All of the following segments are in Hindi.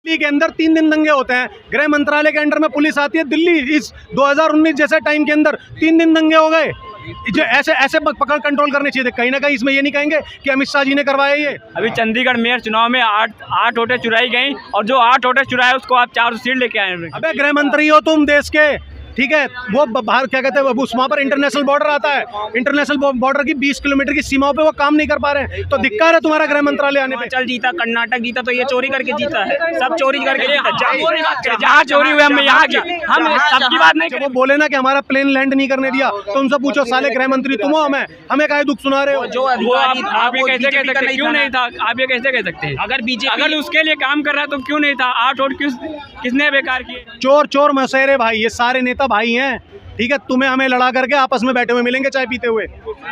दिल्ली के अंदर 3 दिन दंगे होते हैं, गृह मंत्रालय के अंडर में पुलिस आती है, दिल्ली इस 2019 जैसे टाइम के अंदर 3 दिन दंगे हो गए। जो ऐसे पकड़ कंट्रोल करने चाहिए थे। कहीं ना कहीं इसमें ये नहीं कहेंगे कि अमित शाह जी ने करवाया ये। अभी चंडीगढ़ मेयर चुनाव में आठ वोटें चुराई गई और जो 8 वोटें चुराए उसको आप 4 सीट लेके आए। अबे गृह मंत्री हो तुम देश के, ठीक है, वो बाहर क्या कहते हैं वहाँ पर इंटरनेशनल बॉर्डर आता है, इंटरनेशनल बॉर्डर की 20 किलोमीटर की सीमाओं पे वो काम नहीं कर पा रहे हैं, तो दिक्कत है तुम्हारा गृह मंत्रालय आने पे। चल जीता, कर्नाटक जीता तो ये चोरी करके जीता है, सब चोरी करके जीता। जहाँ चोरी हुई हम यहाँ हम सबकी बात नहीं। वो बोले ना कि हमारा प्लेन लैंड नहीं करने दिया, तो उनसे पूछो साले गृह मंत्री तुम हो, हमें काहे दुख सुना रहे हो। जो आप ये कैसे कह सकते, क्यों नहीं था? आप ये कैसे कह सकते हैं? अगर बीजेपी अगर उसके लिए काम कर रहा है तो क्यों नहीं था? 8 वोट किसने बेकार किए? चोर मसेरे भाई, ये सारे नेता भाई हैं, ठीक है। तुम्हें हमें लड़ा करके आपस में बैठे हुए मिलेंगे चाय पीते हुए।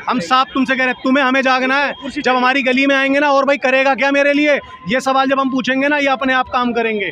हम साफ तुमसे कह रहे हैं, तुम्हें हमें जागना है। जब हमारी गली में आएंगे ना, और भाई करेगा क्या मेरे लिए, ये सवाल जब हम पूछेंगे ना, ये अपने आप काम करेंगे।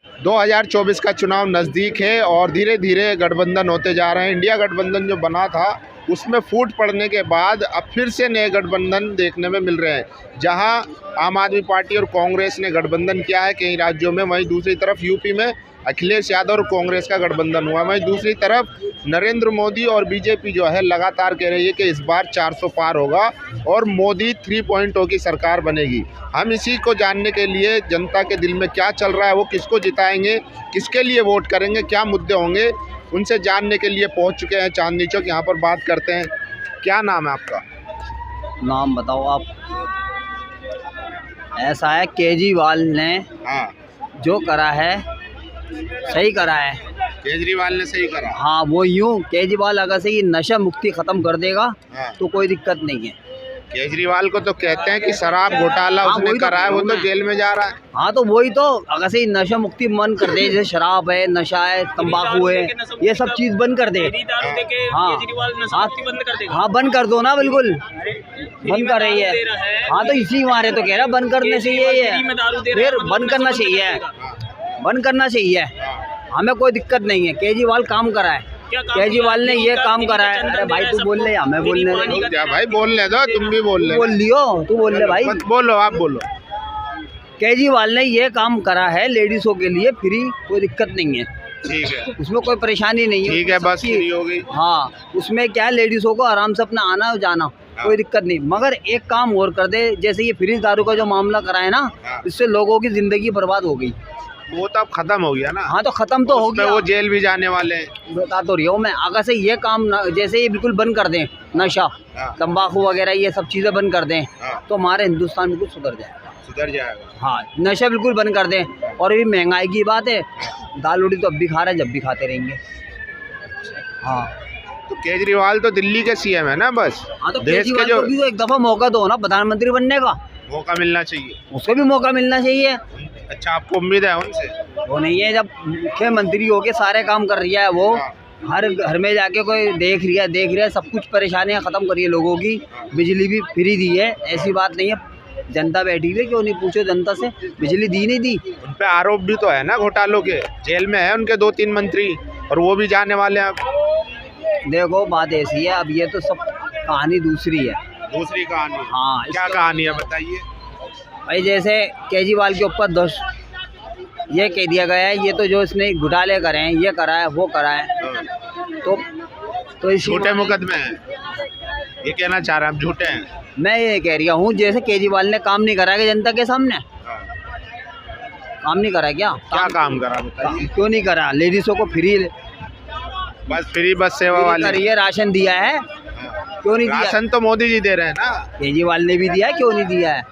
2024 का चुनाव नज़दीक है और धीरे धीरे गठबंधन होते जा रहे हैं। इंडिया गठबंधन जो बना था उसमें फूट पड़ने के बाद अब फिर से नए गठबंधन देखने में मिल रहे हैं। जहां आम आदमी पार्टी और कांग्रेस ने गठबंधन किया है कई राज्यों में, वहीं दूसरी तरफ यूपी में अखिलेश यादव और कांग्रेस का गठबंधन हुआ। वहीं दूसरी तरफ नरेंद्र मोदी और बीजेपी जो है लगातार कह रही है कि इस बार 400 पार होगा और मोदी 3.0 की सरकार बनेगी। हम इसी को जानने के लिए जनता के दिल में क्या चल रहा है, वो किसको जिताएंगे, किसके लिए वोट करेंगे, क्या मुद्दे होंगे, उनसे जानने के लिए पहुंच चुके हैं चांदनी चौक। यहाँ पर बात करते हैं। क्या नाम है आपका? नाम बताओ आप। ऐसा है, केजरीवाल ने जो करा है सही करा है। केजरीवाल ने सही करा? हाँ, वो यूँ केजरीवाल अगर से ये नशा मुक्ति ख़त्म कर देगा तो कोई दिक्कत नहीं है। केजरीवाल को तो कहते हैं कि शराब घोटाला उसने करा है, वो तो जेल में जा रहा है। हाँ, तो वही तो, अगर से नशा मुक्ति बंद कर दे, जैसे शराब है, नशा है, तंबाकू है, ये सब चीज़ बंद कर दे। हाँ, बंद कर दो ना, बिल्कुल बंद कर रही है। हाँ, तो इसी मारे तो कह रहा बंद करने से ये फिर बंद करना चाहिए, बंद करना चाहिए। हमें कोई दिक्कत नहीं है, केजरीवाल काम करा है, केजरीवाल ने ये काम करा है। अरे भाई तू बोल ले, हमें बोलने क्या भाई, बोलने दो, तुम भी बोल ले। बोल लियो, तू बोल ले भाई। बोलो, आप बोलो। केजरीवाल ने ये काम करा है लेडीज़ों के लिए फ्री, कोई दिक्कत नहीं है, ठीक है, उसमें कोई परेशानी नहीं है, ठीक है, बस फ्री हो गई। हाँ, उसमें क्या है, लेडीज़ों को आराम से अपना आना और जाना, कोई दिक्कत नहीं। मगर एक काम और कर दे, जैसे ये फ्री दारू का जो मामला करा है ना, इससे लोगों की ज़िंदगी बर्बाद हो गई। वो तो अब खत्म हो गया ना। हाँ, तो खत्म तो हो गया, वो जेल भी जाने वाले हैं। बता तो रही हूँ मैं। अगर से ये काम जैसे ये बिल्कुल बंद कर दें, नशा तंबाकू वगैरह ये सब चीज़ें बंद कर दें, तो हमारे हिंदुस्तान बिल्कुल सुधर जाएगा। हाँ, नशा बिल्कुल बंद कर दें। और अभी महंगाई की बात है, दाल रोटी तो अब भी खा रहे हैं, जब भी खाते रहेंगे। हाँ, तो केजरीवाल तो दिल्ली के सीएम है ना, बस। हाँ, तो देश के जो भी तो एक दफ़ा मौका दो ना प्रधानमंत्री बनने का, मौका मिलना चाहिए, उसको भी मौका मिलना चाहिए। अच्छा, आपको उम्मीद है उनसे? वो नहीं है, जब मुख्यमंत्री होके सारे काम कर रही है, वो हर घर में जाके कोई देख रही है, सब कुछ परेशानियां ख़त्म करी है लोगों की, बिजली भी फ्री दी है, ऐसी बात नहीं है। जनता बैठी हुई, क्यों नहीं पूछो जनता से, बिजली दी नहीं दी। उन पे आरोप भी तो है ना घोटालों के, जेल में है उनके 2-3 मंत्री, और वो भी जाने वाले हैं अब। देखो बात ऐसी है, अब ये तो सब कहानी दूसरी है। दूसरी कहानी? हाँ, क्या कहानी है बताइए भाई। जैसे केजरीवाल के ऊपर दोष ये कह दिया गया है, ये तो जो इसने घोटाले करे हैं, ये करा है, वो करा है, तो इसी झूठे मुकदमे हैं, ये कहना चाह रहे हैं, हम झूठे हैं। मैं ये कह रहा हूँ, जैसे केजरीवाल ने काम नहीं करा है जनता के सामने, काम नहीं करा क्या? क्या काम करा बताइए? क्यों नहीं करा? लेडीज़ों को फ्री, बस फ्री बस सेवा वाली करिए, राशन दिया है, क्यों नहीं दिया? राशन तो मोदी जी दे रहे हैं ना। केजरीवाल ने भी दिया है, क्यों नहीं दिया है?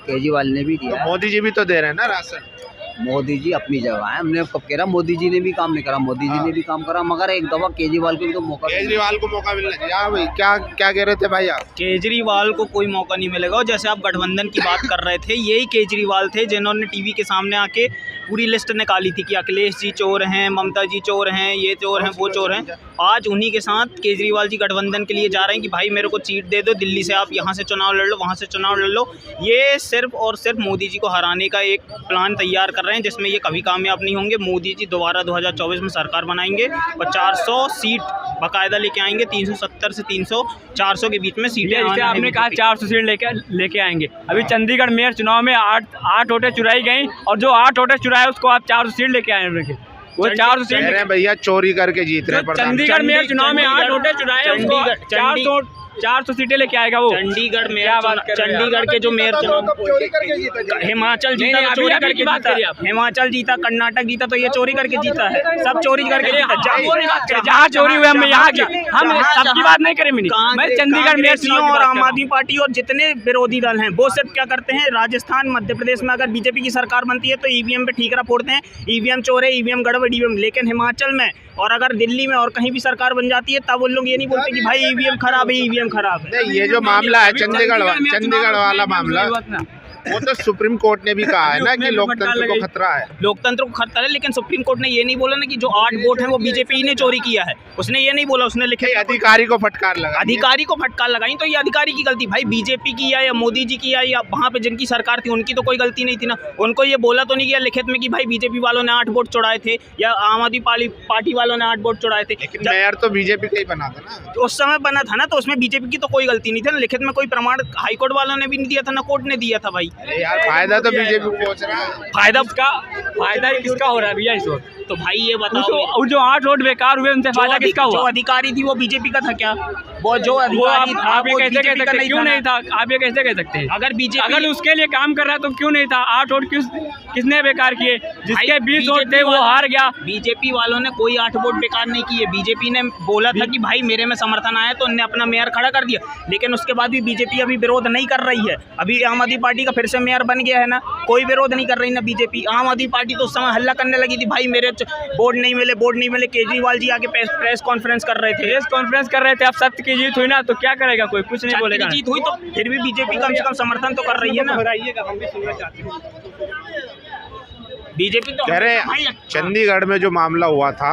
केजरीवाल ने भी दिया है। मोदी जी भी तो दे रहे हैं ना राशन। मोदी जी अपनी जगह है, हमने कब कह रहा मोदी जी ने भी काम नहीं करा, मोदी जी ने भी काम करा, मगर एक दफ़ा केजरीवाल को भी तो मौका, केजरीवाल को मौका मिलना चाहिए। हाँ भाई, क्या कह रहे थे भाई आप? केजरीवाल को कोई मौका नहीं मिलेगा। और जैसे आप गठबंधन की बात कर रहे थे, यही केजरीवाल थे जिन्होंने टीवी के सामने आके पूरी लिस्ट निकाली थी कि अखिलेश जी चोर हैं, ममता जी चोर हैं, ये चोर हैं, वो चोर हैं। आज उन्हीं के साथ केजरीवाल जी गठबंधन के लिए जा रहे हैं कि भाई मेरे को सीट दे दो, दिल्ली से आप यहाँ से चुनाव लड़ लो, वहाँ से चुनाव लड़ लो। ये सिर्फ और सिर्फ मोदी जी को हराने का एक प्लान तैयार कर रहे हैं, जिसमें ये कभी कामयाब नहीं होंगे। मोदी जी दोबारा 2024 में सरकार बनाएंगे और 400 सीट बाकायदा लेके आएंगे, 370 से 300 400 के बीच में सीटें। जैसे आपने कहा 400 सीट लेके आएंगे। अभी चंडीगढ़ मेयर चुनाव में 8 वोटें चुराई गई और जो 8 वोटें चुराए उसको आप 400 सीट लेके आए हैं। वो 400 सीट कह रहे हैं भैया चोरी करके जीत रहे हैं। चंडीगढ़ मेयर चुनाव में 8 वोटें चुराए, उसको 400 सीटें लेके आएगा वो। चंडीगढ़ के जो मेयर हिमाचल जीता, चोरी करके जीता, हिमाचल जीता, कर्नाटक जीता, तो ये चोरी करके जीता है, सब चोरी करके जीता। जहाँ चोरी हुई हम यहाँ की, हम सबकी बात नहीं करें। मैं चंडीगढ़ मेयर चुनाव और आम आदमी पार्टी और जितने विरोधी दल हैं वो सिर्फ क्या करते हैं, राजस्थान मध्य प्रदेश में अगर बीजेपी की सरकार बनती है तो ईवीएम पे ठीकरा फोड़ते हैं, ईवीएम चोर है, ईवीएम गड़बड़, ईवीएम। लेकिन हिमाचल में और अगर दिल्ली में और कहीं भी सरकार बन जाती है तब उन लोग ये नहीं बोलते कि भाई ईवीएम खराब है, ईवीएम खराब है। ये जो मामला है चंडीगढ़ वाला मामला, वो तो सुप्रीम कोर्ट ने भी कहा है ना कि लोकतंत्र को खतरा है। लोकतंत्र को खतरा है, लेकिन सुप्रीम कोर्ट ने ये नहीं बोला ना कि जो 8 वोट हैं वो बीजेपी ने चोरी किया है। उसने ये नहीं बोला, उसने लिखे अधिकारी को फटकार लगा, अधिकारी को फटकार लगाई। तो ये अधिकारी की गलती, भाई बीजेपी की या मोदी जी की या वहाँ पे जिनकी सरकार थी उनकी तो कोई गलती नहीं थी ना। उनको ये बोला तो नहीं किया लिखित में कि भाई बीजेपी वालों ने 8 वोट चुराए थे या आम आदमी पार्टी वालों ने 8 वोट चुराए थे। लेकिन मेयर तो बीजेपी का ही बना था ना, उस समय बना था ना, तो उसमें बीजेपी की तो कोई गलती नहीं थी ना। लिखित में कोई प्रमाण हाईकोर्ट वालों ने भी नहीं दिया था ना कोर्ट ने दिया था। भाई यार फायदा तो बीजेपी को पहुंच रहा है। फायदा किसका हो रहा है भैया इस वक्त? तो भाई ये बताओ, जो 8 वोट बेकार हुए उनसे फायदा किसका हुआ? जो अधिकारी थी वो बीजेपी का था क्या? वो जो अधिकारी था आप ये वो कैसे कह बीजेपी का सकते हैं? क्यों नहीं था? आप ये कैसे कह सकते हैं? अगर बीजेपी अगर उसके लिए काम कर रहा है तो क्यों नहीं था? 8 वोट किसने बेकार किए? जिसके 20 वोट थे वो हार गया। बीजेपी वालों ने कोई 8 वोट बेकार नहीं किए। बीजेपी ने बोला था कि भाई मेरे में समर्थन आया तो उन्होंने अपना मेयर खड़ा कर दिया, लेकिन उसके बाद भी बीजेपी अभी विरोध नहीं कर रही है। अभी आम आदमी पार्टी का फिर से मेयर बन गया है ना, कोई विरोध नहीं कर रही ना बीजेपी। आम आदमी पार्टी तो उस समय हल्ला करने लगी थी, भाई मेरे वोट नहीं मिले। केजरीवाल जी आके प्रेस कॉन्फ्रेंस कर रहे थे। अब सत्य की जीत हुई ना तो क्या करेगा कोई? कुछ नहीं बोलेगा। जीत हुई तो फिर भी बीजेपी कम से कम समर्थन तो कर रही है ना। बीजेपी तो कह रहे हैं चंडीगढ़ में जो मामला हुआ था,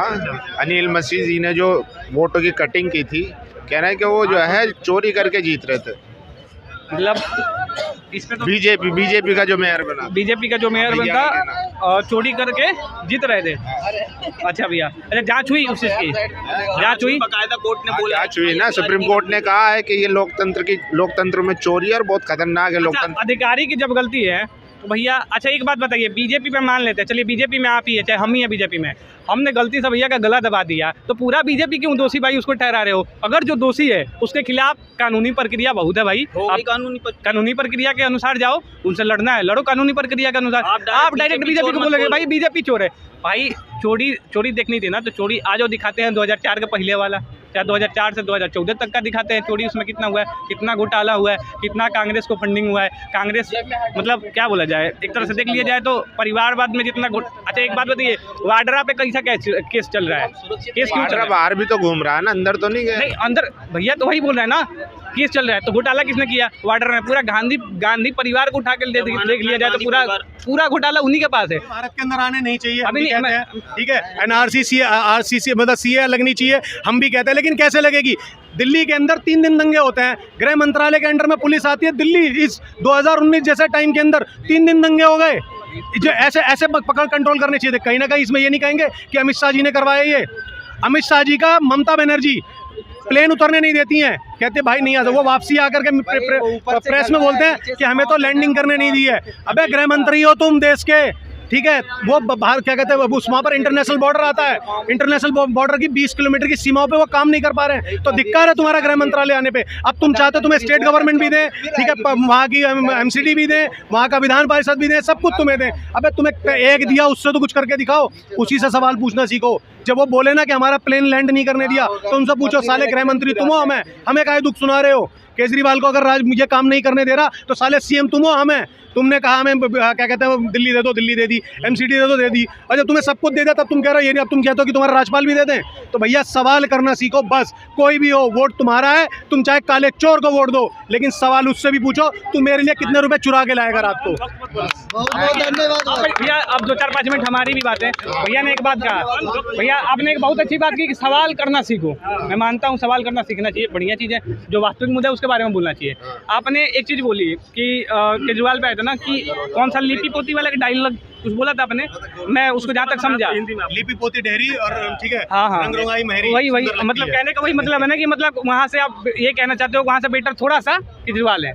अनिल मसीह जी ने जो वोटों की कटिंग की थी, कह रहे हैं कि वो जो है चोरी करके जीत रहे थे। मतलब इसमें तो बीजेपी का जो मेयर बना और चोरी करके जीत रहे थे। अच्छा भैया, अच्छा जांच हुई उस चीज की? जांच हुई बाकायदा कोर्ट ने बोला, जांच हुई ना। सुप्रीम कोर्ट ने कहा है कि ये लोकतंत्र में चोरी और बहुत खतरनाक है लोकतंत्र। अधिकारी की जब गलती है तो भैया, अच्छा एक बात बताइए, बीजेपी पे मान लेते हैं, चलिए बीजेपी में आप ही है, चाहे हम ही है बीजेपी में, हमने गलती से भैया का गला दबा दिया तो पूरा बीजेपी क्यों दोषी भाई उसको ठहरा रहे हो? अगर जो दोषी है उसके खिलाफ कानूनी प्रक्रिया बहुत है भाई। कानूनी प्रक्रिया के अनुसार जाओ, उनसे लड़ना है लड़ो कानूनी प्रक्रिया के अनुसार। आप डायरेक्ट बीजेपी को बोलेंगे भाई बीजेपी चोर है। भाई चोरी देखनी थी ना तो चोरी आज वो दिखाते हैं 2004 के पहले वाला, चाहे 2004 से 2014 तक का दिखाते हैं चोरी। उसमें कितना हुआ है, कितना घोटाला हुआ है, कितना कांग्रेस को फंडिंग हुआ है। कांग्रेस मतलब क्या बोला जाए, एक तरह से देख लिया जाए तो परिवारवाद में जितना अच्छा एक बात बताइए, वाड्रा पे कैसा केस चल रहा है? केस क्यों चल रहा है? बाहर भी तो घूम रहा है ना, अंदर तो नहीं गया। नहीं अंदर भैया तो वही बोल रहे हैं ना, केस चल रहा है। तो घोटाला किसने किया? वाड्रा ने। पूरा गांधी परिवार को उठा के देख लिया जाए तो पूरा घोटाला उन्हीं के पास है। भारत के अंदर आने नहीं चाहिए अभी नहीं, ठीक है। एनआरसी आरसीसी मतलब सीए लगनी चाहिए, हम भी कहते हैं, लेकिन कैसे लगेगी? दिल्ली के अंदर 3 दिन दंगे होते हैं, गृह मंत्रालय के अंडर में पुलिस आती है, दिल्ली इस 2019 जैसे टाइम के अंदर 3 दिन दंगे हो गए। जो ऐसे पकड़ कंट्रोल करने चाहिए थे। कहीं ना कहीं इसमें ये नहीं कहेंगे कि अमित शाह जी ने करवाया। ये अमित शाह जी का ममता बनर्जी प्लेन उतरने नहीं देती हैं, कहते भाई नहीं आता। वो वापसी आकर के प्रेस में बोलते हैं कि हमें तो लैंडिंग करने नहीं दी है। अबे गृह मंत्री हो तुम देश के, ठीक है। वो बाहर क्या कहते हैं, वहाँ पर इंटरनेशनल बॉर्डर आता है, इंटरनेशनल बॉर्डर की 20 किलोमीटर की सीमाओं पे वो काम नहीं कर पा रहे हैं, तो दिक्कत है तुम्हारा गृह मंत्रालय आने पे। अब तुम चाहते हो तुम्हें स्टेट गवर्नमेंट भी दें, ठीक है, वहाँ की एमसीडी भी दें, वहाँ का विधान परिषद भी दें, सब कुछ तुम्हें दें। अबे तुम्हें एक दिया उससे तो कुछ करके दिखाओ, उसी से सवाल पूछना सीखो। जब वो बोले ना कि हमारा प्लेन लैंड नहीं करने दिया तो उनसे पूछो साले गृह मंत्री तुम हो, हमें काहे दुख सुना रहे हो? केजरीवाल को अगर मुझे काम नहीं करने दे रहा तो साले सीएम तुम हो, हमें तुमने कहा हमें क्या कहते हैं दिल्ली दे दो, दिल्ली दे दी, एमसीडी दे दो, दे दी, और जब तुम्हें सब कुछ दे दिया तब तुम कह रहे हो ये नहीं, अब तुम कहते हो कि तुम्हारा राज्यपाल भी दे दें। तो भैया सवाल करना सीखो, बस कोई भी हो वोट तुम्हारा है, तुम चाहे काले चोर को वोट दो, लेकिन सवाल उससे भी पूछो तू मेरे लिए कितने रुपए चुरा के लाएगा रात को। भैया अब 2-4-5 मिनट हमारी भी बात है। भैया ने एक बात कहा, भैया आपने एक बहुत अच्छी बात की कि सवाल करना सीखो। मैं मानता हूँ सवाल करना सीखना चाहिए, बढ़िया चीज़ है, जो वास्तविक मुद्दा है उसके बारे में बोलना चाहिए। आपने एक चीज़ बोली कि केजरीवाल पे आया था ना कि कौन सा लिपि पोती वाला डायलॉग कुछ बोला था आपने, मैं उसको जहाँ तक समझा लिपि पोती डेहरी और ठीक है, हाँ रंगरंगाई महरी, वही मतलब कहने का वही मतलब है ना कि मतलब वहाँ से आप ये कहना चाहते हो वहाँ से बेटर थोड़ा सा केजरीवाल है।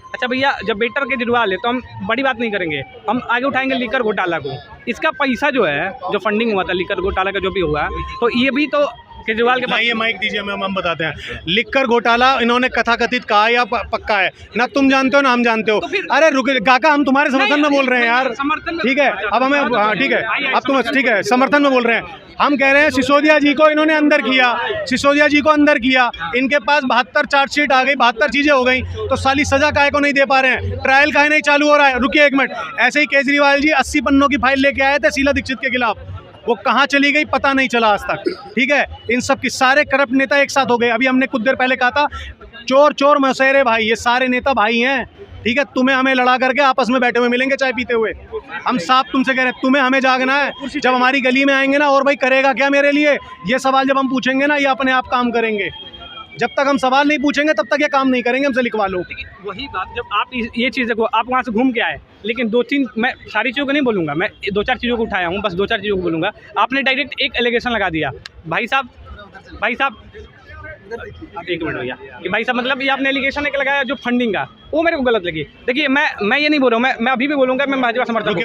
अच्छा भैया जब बेटर केजरीवाल है तो हम बड़ी बात नहीं करेंगे, हम आगे उठाएंगे लीकर घोटाला को। इसका पैसा जो है, जो फंडिंग हुआ था लीकर घोटाला का जो भी हुआ, तो ये भी तो केजरीवाल के पास। ये माइक दीजिए, हम बताते हैं। लिकर घोटाला इन्होंने कथाकथित कहा या पक्का है ना, तुम जानते हो ना हम जानते हो। अरे रुक काका, हम तुम्हारे समर्थन में बोल रहे हैं यार, ठीक है, अब हमें ठीक है, अब तुम ठीक है समर्थन में बोल रहे हैं। हम कह रहे हैं सिसोदिया जी को इन्होंने अंदर किया, सिसोदिया जी को अंदर किया, इनके पास 72 चार्जशीट आ गई, 72 चीजें हो गई, तो साली सजा काहे को नहीं दे पा रहे हैं, ट्रायल काहे नहीं चालू हो रहा है। रुकिए एक मिनट, ऐसे ही केजरीवाल जी 80 पन्नों की फाइल लेके आए थे शीला दीक्षित के खिलाफ, वो कहाँ चली गई पता नहीं चला आज तक, ठीक है। इन सब के सारे करप्ट नेता एक साथ हो गए। अभी हमने कुछ देर पहले कहा था चोर चोर मौसेरे भाई, ये सारे नेता भाई हैं, ठीक है। तुम्हें हमें लड़ा करके आपस में बैठे हुए मिलेंगे चाय पीते हुए। हम साफ तुमसे कह रहे हैं, तुम्हें हमें जागना है। जब हमारी गली में आएंगे ना, और भाई करेगा क्या मेरे लिए, ये सवाल जब हम पूछेंगे ना, ये अपने आप काम करेंगे। जब तक हम सवाल नहीं पूछेंगे तब तक ये काम नहीं करेंगे, हमसे लिखवा लो। वही बात, जब आप ये चीज़ देखो, आप वहाँ से घूम के आए, लेकिन 2-3 मैं सारी चीज़ों को नहीं बोलूँगा, मैं 2-4 चीज़ों को उठाया हूँ, बस 2-4 चीज़ों को बोलूँगा। आपने डायरेक्ट एक एलिगेशन लगा दिया भाई साहब एक मिनट भैया, कि भाई साहब मतलब ये आपने एलिगेशन एक लगाया जो फंडिंग का, वो मेरे को गलत लगी। देखिए मैं ये नहीं बोल रहा हूँ, मैं अभी भी बोलूँगा मैं भाजपा समर्थक हूँ।